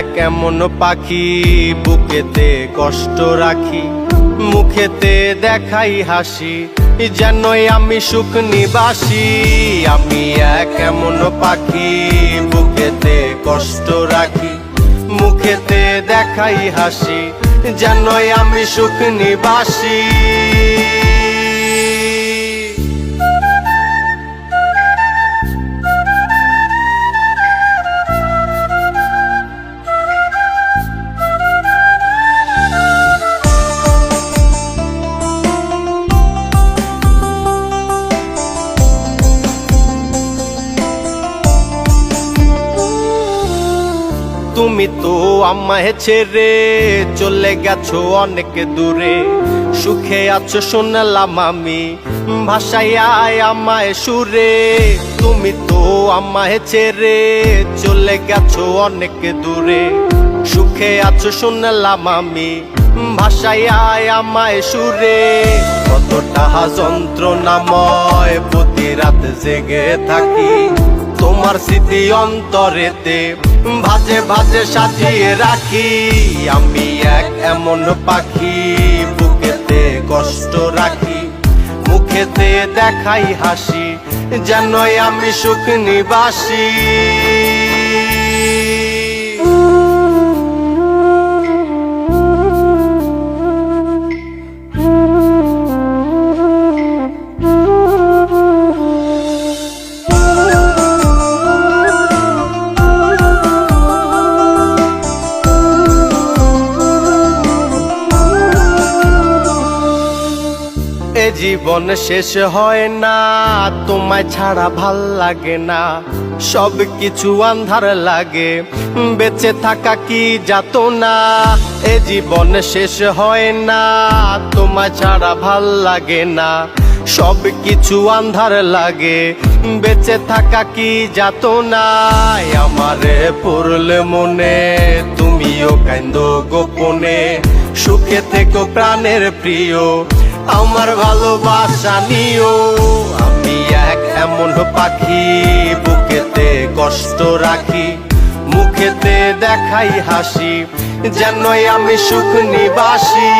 এক এমন পাখি বুকেতে কষ্ট রাখি, মুখেতে দেখাই হাসি, যেনই আমি সুখ নিবাসী। আমি এক এমন পাখি বুকেতে কষ্ট রাখি, মুখেতে দেখাই হাসি, যেনই আমি সুখ নিবাসী। তুমি তো আমায় ছেড়ে চলে গেছো অনেক দূরে, সুখে আছো শুনলাম আমি ভাষায় আমায় সুরে। তুমি তো আমায় ছেড়ে চলে গেছো অনেক দূরে, সুখে আছো শুনলাম আমি ভাষায় আমায় সুরে। কতটা যন্ত্রণাময় প্রতি রাত জেগে থাকি, তোমার স্মৃতি অন্তরেতে ভাজে ভাজে সাজিয়ে রাখি। আমি এক এমন পাখি বুকেতে কষ্ট রাখি, মুখেতে দেখাই হাসি, যেনই আমি সুখ নিবাসী। এ জীবন শেষ হয় না, তোমায় ছাড়া ভাল লাগে না, সব কিছু আন্ধার লাগে, বেঁচে থাকা কি যাতনা। এ জীবন শেষ হয় না, তোমায় ছাড়া ভাল লাগে না, সব কিছু আন্ধার লাগে, বেঁচে থাকা কি যাতনা। আমারে পড়লে মনে তুমিও কান্দো গোপনে, সুখে থেকো প্রাণের প্রিয়, আমার ভালোবাসা নিও। আমি এক এমন পাখি বুকেতে কষ্ট রাখি, মুখেতে দেখাই হাসি, যেনই আমি সুখ নিবাসী।